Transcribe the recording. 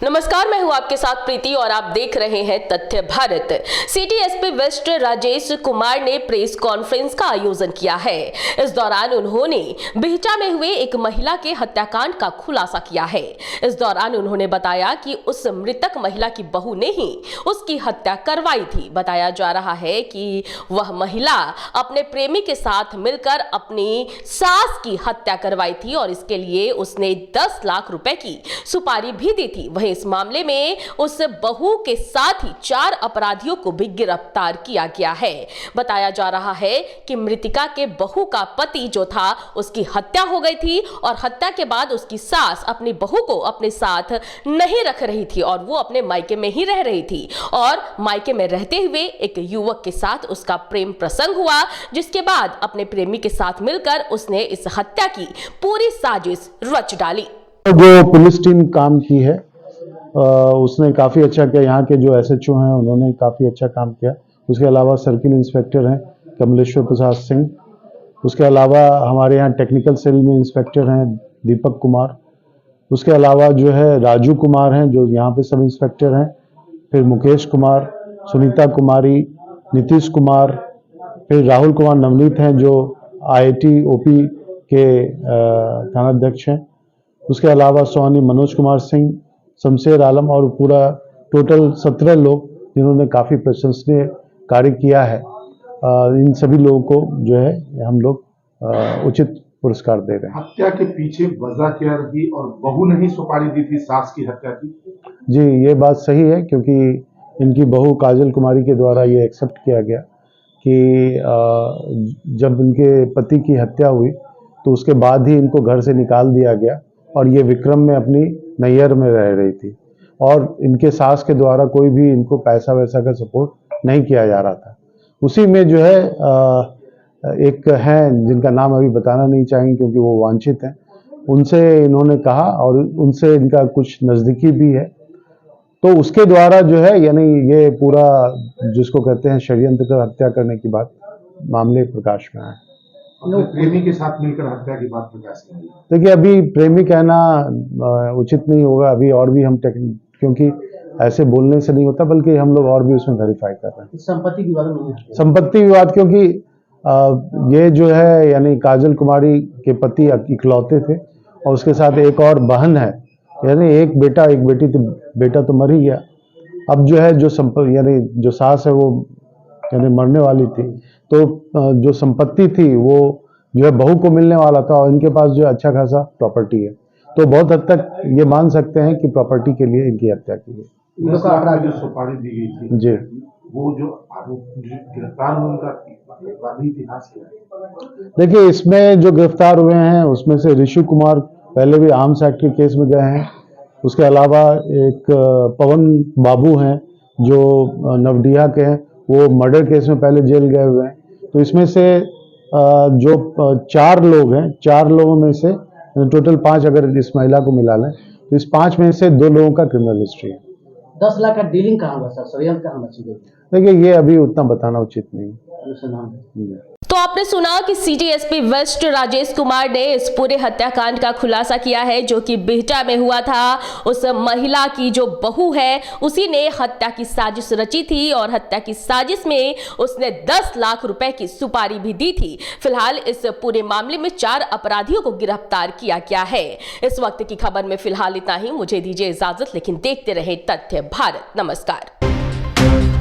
नमस्कार, मैं हूं आपके साथ प्रीति और आप देख रहे हैं तथ्य Bharat. City SP west Rajesh Kumar ने प्रेस कॉन्फ्रेंस का आयोजन किया है। इस दौरान उन्होंने बिहटा में हुए एक महिला के हत्याकांड का खुलासा किया है। इस दौरान उन्होंने बताया कि उस मृतक महिला की बहू ने ही उसकी हत्या करवाई थी। बताया जा रहा है कि वह महिला अपने प्रेमी के साथ मिलकर अपनी सास की हत्या करवाई थी और इसके लिए उसने 10 लाख रुपए की सुपारी भी दी थी। वहीं इस मामले में उस बहू के साथ ही 4 अपराधियों को भी गिरफ्तार किया गया है। बताया जा रहा है कि मृतिका के बहू का पति जो था उसकी हत्या हो गई थी और हत्या के बाद उसकी सास अपनी बहू को अपने साथ नहीं रख रही थी और वो अपने मायके में ही रह रही थी और मायके में रहते हुए एक युवक के साथ उसका प्रेम प्रसंग हुआ, जिसके बाद अपने प्रेमी के साथ मिलकर उसने इस हत्या की पूरी साजिश रच डाली। जो पुलिस टीम काम की है उसने काफ़ी अच्छा किया। यहाँ के जो एसएचओ हैं उन्होंने काफ़ी अच्छा काम किया। उसके अलावा सर्किल इंस्पेक्टर हैं कमलेश्वर प्रसाद सिंह। उसके अलावा हमारे यहाँ टेक्निकल सेल में इंस्पेक्टर हैं दीपक कुमार। उसके अलावा जो है राजू कुमार हैं जो यहाँ पे सब इंस्पेक्टर हैं। फिर मुकेश कुमार, सुनीता कुमारी, नीतीश कुमार, फिर राहुल कुमार नवनीत हैं जो IIT OP के थानाध्यक्ष हैं। उसके अलावा सोहानी मनोज कुमार सिंह, शमशेर आलम और पूरा टोटल 17 लोग जिन्होंने काफ़ी प्रशंसनीय कार्य किया है। इन सभी लोगों को जो है हम लोग उचित पुरस्कार दे रहे हैं। हत्या के पीछे वजह क्या रही और बहू ने ही सुपारी दी थी सास की हत्या की? जी, ये बात सही है क्योंकि इनकी बहू काजल कुमारी के द्वारा ये एक्सेप्ट किया गया कि जब इनके पति की हत्या हुई तो उसके बाद ही इनको घर से निकाल दिया गया और ये विक्रम में अपनी नैयर में रह रही थी और इनके सास के द्वारा कोई भी इनको पैसा वैसा का सपोर्ट नहीं किया जा रहा था। उसी में जो है एक हैं जिनका नाम अभी बताना नहीं चाहेंगे क्योंकि वो वांछित हैं, उनसे इन्होंने कहा और उनसे इनका कुछ नज़दीकी भी है, तो उसके द्वारा जो है यानी ये पूरा जिसको कहते हैं षड्यंत्र कर हत्या करने की बात मामले प्रकाश में आए। प्रेमी के साथ मिलकर हत्या की बात प्रकाश में आई। देखिए, अभी प्रेमी कहना उचित नहीं होगा अभी, और भी हम क्योंकि ऐसे बोलने से नहीं होता बल्कि हम लोग और भी उसमें वेरीफाई कर रहे हैं। संपत्ति विवाद नहीं है। संपत्ति विवाद क्योंकि ये जो है यानी काजल कुमारी के पति इकलौते थे और उसके साथ एक और बहन है, यानी एक बेटा एक बेटी थी। बेटा तो मर ही गया। अब जो है जो यानी जो सास है वो यानी मरने वाली थी, तो जो संपत्ति थी वो जो है बहू को मिलने वाला था और इनके पास जो अच्छा खासा प्रॉपर्टी है, तो बहुत हद तक ये मान सकते हैं कि प्रॉपर्टी के लिए इनकी हत्या की है। जो सुपारी दी गई थी जी, वो जो गिरफ्तार हुए उनका अपराधी इतिहास है। देखिए, इसमें जो गिरफ्तार हुए हैं उसमें से ऋषि कुमार पहले भी आर्म्स एक्ट के केस में गए हैं। उसके अलावा एक पवन बाबू हैं जो नवडिया के हैं, वो मर्डर केस में पहले जेल गए हुए हैं। तो इसमें से जो 4 लोग हैं, 4 लोगों में से टोटल 5 अगर इस महिला को मिला लें तो इस 5 में से 2 लोगों का क्रिमिनल हिस्ट्री है। 10 लाख का डीलिंग कहाँ हुआ सर? षड्यंत्र कहाँ मची गई? देखिए, ये अभी उतना बताना उचित नहीं है। तो आपने सुना कि city SP west Rajesh Kumar ने इस पूरे हत्याकांड का खुलासा किया है जो कि बिहटा में हुआ था। उस महिला की जो बहू है उसी ने हत्या की साजिश रची थी और हत्या की साजिश में उसने 10 लाख रुपए की सुपारी भी दी थी। फिलहाल इस पूरे मामले में 4 अपराधियों को गिरफ्तार किया गया है। इस वक्त की खबर में फिलहाल इतना ही। मुझे दीजिए इजाजत, लेकिन देखते रहे तथ्य भारत। नमस्कार।